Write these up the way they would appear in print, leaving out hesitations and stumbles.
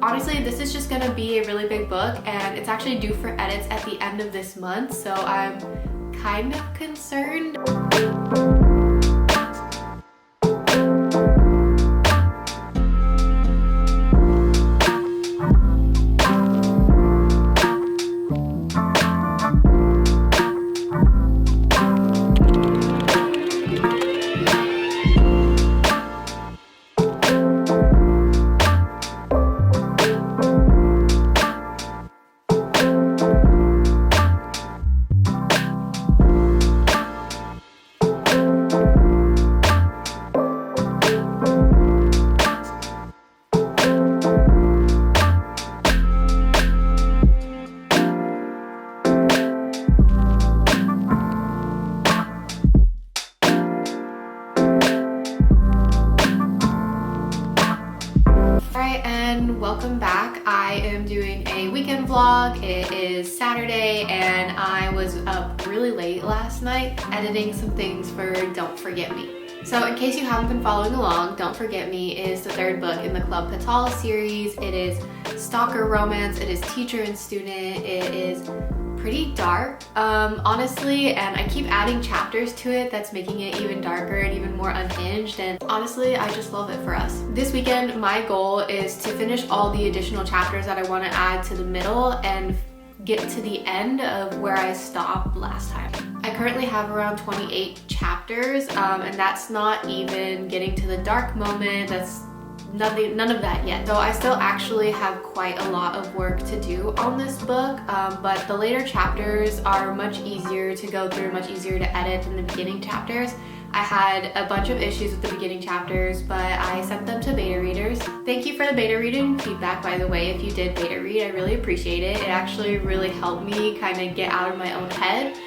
honestly, this is just gonna be a really big book, and it's actually due for edits at the end of this month, so I'm kind of concerned. And welcome back. I am doing a weekend vlog. It is Saturday and I was up really late last night editing some things for Don't Forget Me. So in case you haven't been following along, Don't Forget Me is the third book in the Club Patala series. It is stalker romance, it is teacher and student, it is pretty dark, honestly, and I keep adding chapters to it that's making it even darker and even more unhinged, and honestly, I just love it for us. This weekend, my goal is to finish all the additional chapters that I want to add to the middle and get to the end of where I stopped last time. I currently have around 28 chapters, and that's not even getting to the dark moment. That's none of that yet. So I still actually have quite a lot of work to do on this book, but the later chapters are much easier to go through, much easier to edit than the beginning chapters. I had a bunch of issues with the beginning chapters, but I sent them to beta readers. Thank you for the beta reading feedback, by the way. If you did beta read, I really appreciate it. It actually really helped me kind of get out of my own head.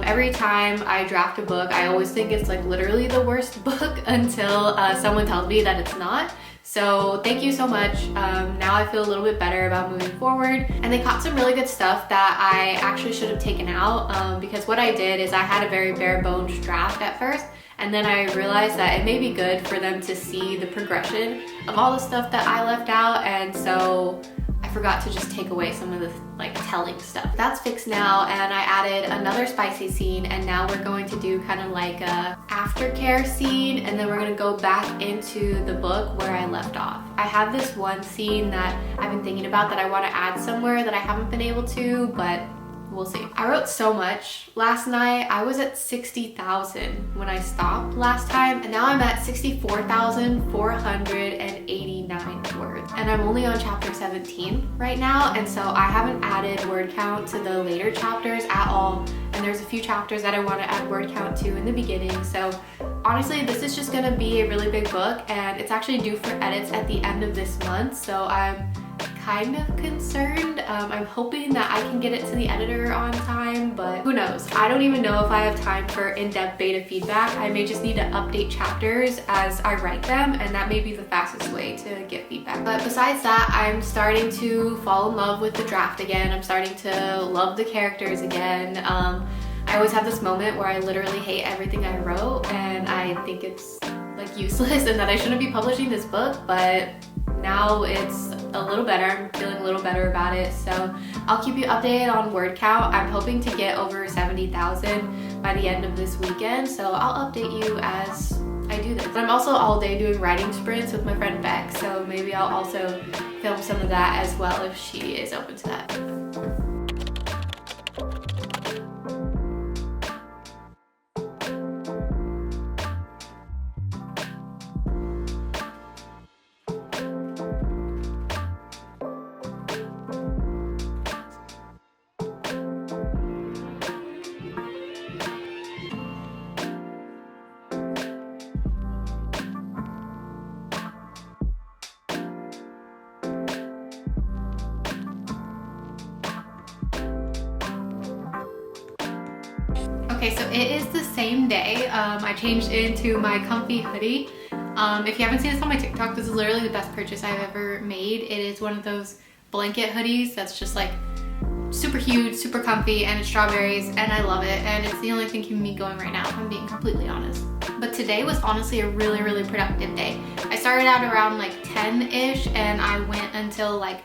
Every time I draft a book, I always think it's like literally the worst book until someone tells me that it's not. So thank you so much. Now I feel a little bit better about moving forward. And they caught some really good stuff that I actually should have taken out, because what I did is I had a very bare bones draft at first, and then I realized that it may be good for them to see the progression of all the stuff that I left out, and so I forgot to just take away some of the telling stuff. That's fixed now, and I added another spicy scene, and now we're going to do kind of like a aftercare scene, and then we're gonna go back into the book where I left off. I have this one scene that I've been thinking about that I want to add somewhere that I haven't been able to, but we'll see. I wrote so much last night. I was at 60,000 when I stopped last time, and now I'm at 64,489 words. And I'm only on chapter 17 right now, and so I haven't added word count to the later chapters at all. And there's a few chapters that I want to add word count to in the beginning. So honestly, this is just gonna be a really big book, and it's actually due for edits at the end of this month. So I'm kind of concerned. I'm hoping that I can get it to the editor on time, but who knows? I don't even know if I have time for in-depth beta feedback. I may just need to update chapters as I write them, and that may be the fastest way to get feedback. But besides that, I'm starting to fall in love with the draft again. I'm starting to love the characters again. I always have this moment where I literally hate everything I wrote, and I think it's like useless and that I shouldn't be publishing this book, but now it's a little better. I'm feeling a little better about it, so I'll keep you updated on word count. I'm hoping to get over 70,000 by the end of this weekend, so I'll update you as I do this. I'm also all day doing writing sprints with my friend Beck, so maybe I'll also film some of that as well if she is open to that. Okay, so it is the same day. I changed into my comfy hoodie. If you haven't seen this on my TikTok, this is literally the best purchase I've ever made. It is one of those blanket hoodies that's just like super huge, super comfy, and it's strawberries, and I love it, and it's the only thing keeping me going right now, if I'm being completely honest. but today was honestly a really productive day. I started out around like 10-ish and I went until like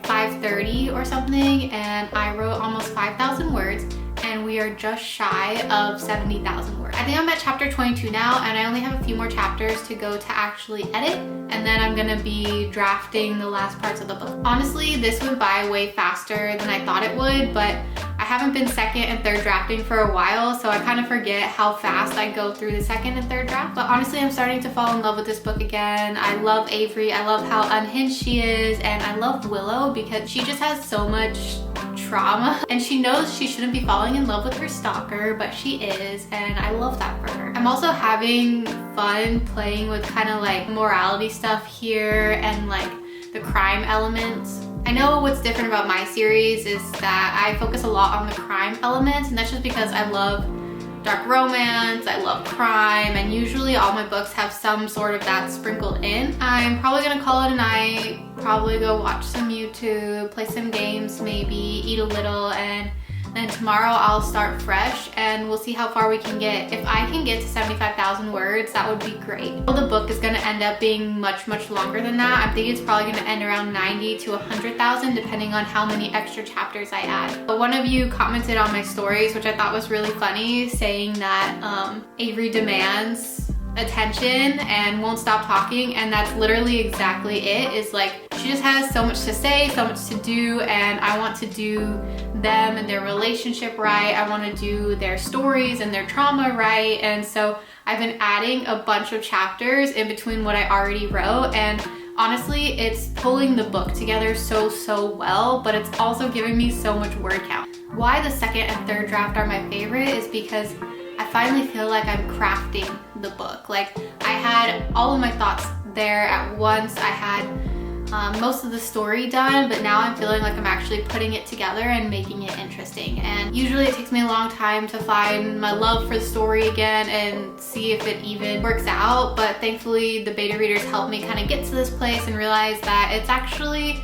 5:30 or something, and I wrote almost 5,000 words, and we are just shy of 70,000 words. I think I'm at chapter 22 now, and I only have a few more chapters to go to actually edit, and then I'm gonna be drafting the last parts of the book. Honestly, this went by way faster than I thought it would, but I haven't been second and third drafting for a while, so I kind of forget how fast I go through the second and third draft. But honestly, I'm starting to fall in love with this book again. I love Avery, I love how unhinged she is, and I love Willow because she just has so much trauma, and she knows she shouldn't be falling in love with her stalker, but she is, and I love that for her. I'm also having fun playing with kind of like morality stuff here and like the crime elements. I know what's different about my series is that I focus a lot on the crime elements, and that's just because I love dark romance, I love crime, and usually all my books have some sort of that sprinkled in. I'm probably gonna call it a night, probably go watch some YouTube, play some games maybe, eat a little, and then tomorrow I'll start fresh and we'll see how far we can get. If I can get to 75,000 words, that would be great. The book is gonna end up being much longer than that. I think it's probably gonna end around 90 to 100,000 depending on how many extra chapters I add. But one of you commented on my stories, which I thought was really funny, saying that Avery demands attention and won't stop talking, and that's literally exactly it. Is like she just has so much to say, so much to do, and I want to do them and their relationship right. I want to do their stories and their trauma right, and so I've been adding a bunch of chapters in between what I already wrote, and honestly it's pulling the book together so well, but it's also giving me so much word count. Why the second and third draft are my favorite is because I finally feel like I'm crafting the book. Like I had all of my thoughts there at once. I had most of the story done, but now I'm feeling like I'm actually putting it together and making it interesting. And usually it takes me a long time to find my love for the story again and see if it even works out, but thankfully the beta readers helped me kind of get to this place and realize that it's actually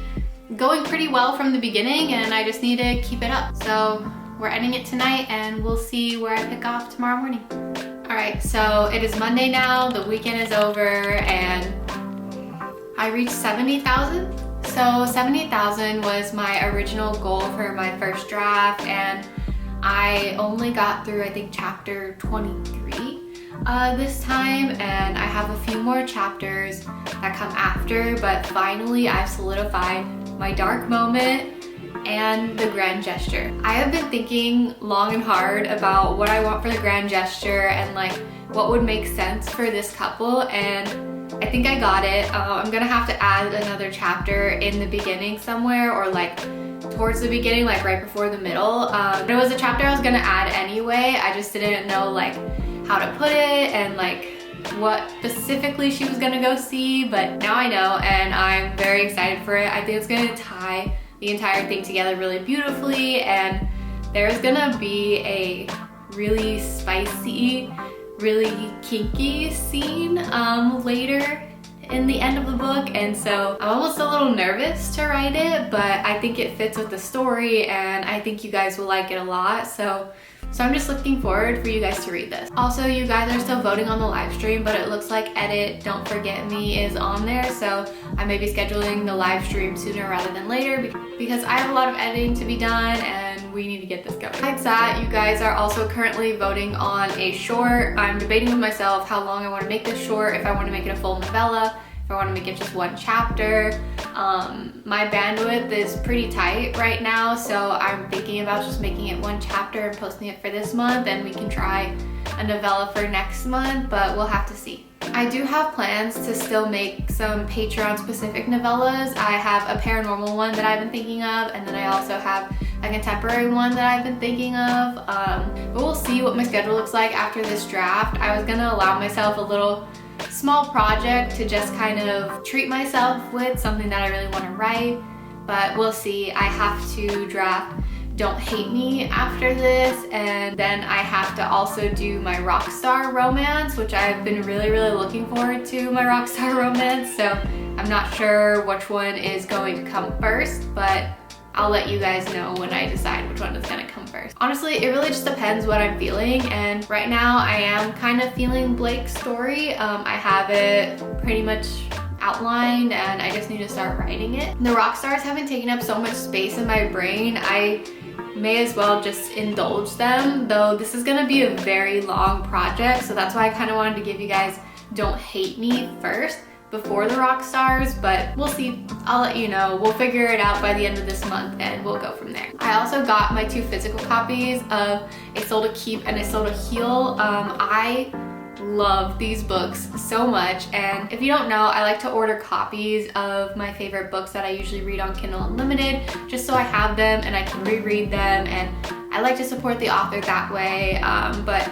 going pretty well from the beginning, and I just need to keep it up. So we're ending it tonight and we'll see where I pick off tomorrow morning. All right, so it is Monday now, the weekend is over, and I reached 70,000. So 70,000 was my original goal for my first draft, and I only got through I think chapter 23 this time, and I have a few more chapters that come after, but finally I've solidified my dark moment and the grand gesture. I have been thinking long and hard about what I want for the grand gesture and like what would make sense for this couple, and I think I got it. I'm gonna have to add another chapter in the beginning somewhere, or like towards the beginning, like right before the middle. It was a chapter I was gonna add anyway. I just didn't know like how to put it and like what specifically she was gonna go see, but now I know and I'm very excited for it. I think it's gonna tie the entire thing together really beautifully, and there's gonna be a really spicy, really kinky scene later in the end of the book, and so I'm almost a little nervous to write it, but I think it fits with the story and I think you guys will like it a lot. So I'm just looking forward for you guys to read this. Also, you guys are still voting on the live stream, but it looks like Edit Don't Forget Me is on there, so I may be scheduling the live stream sooner rather than later because I have a lot of editing to be done and we need to get this going. Besides that, you guys are also currently voting on a short. I'm debating with myself how long I want to make this short, if I want to make it a full novella, if I want to make it just one chapter. My bandwidth is pretty tight right now, so I'm thinking about just making it one chapter and posting it for this month, and we can try a novella for next month, but we'll have to see. I do have plans to still make some Patreon specific novellas. I have a paranormal one that I've been thinking of, and then I also have a contemporary one that I've been thinking of, but we'll see what my schedule looks like after this draft. I was gonna allow myself a little small project to just kind of treat myself with, something that I really want to write, but we'll see. I have to draft Don't Hate Me after this, and then I have to also do my Rockstar romance, which I've been really looking forward to, my Rockstar romance, so I'm not sure which one is going to come first, but I'll let you guys know when I decide which one is gonna come first. Honestly, it really just depends what I'm feeling, and right now I am kind of feeling Blake's story. I have it pretty much outlined and I just need to start writing it. The rock stars haven't taken up so much space in my brain. I may as well just indulge them, though this is gonna be a very long project, so that's why I kind of wanted to give you guys Don't Hate Me first before the rock stars, but we'll see. I'll let you know. We'll figure it out by the end of this month and we'll go from there. I also got my 2 physical copies of A Soul to Keep and A Soul to Heal. I love these books so much, and if you don't know, I like to order copies of my favorite books that I usually read on Kindle Unlimited, just so I have them and I can reread them, and I like to support the author that way. But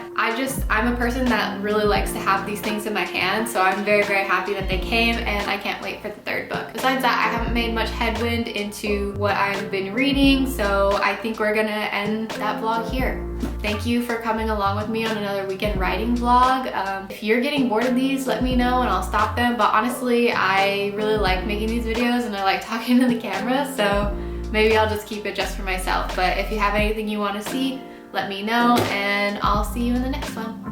I'm a person that really likes to have these things in my hands, so I'm very, very happy that they came, and I can't wait for the 3rd book. Besides that, I haven't made much headwind into what I've been reading, so I think we're gonna end that vlog here. Thank you for coming along with me on another weekend writing vlog. If you're getting bored of these, let me know and I'll stop them, but honestly, I really like making these videos and I like talking to the camera, so maybe I'll just keep it just for myself. But if you have anything you want to see, let me know, and I'll see you in the next one.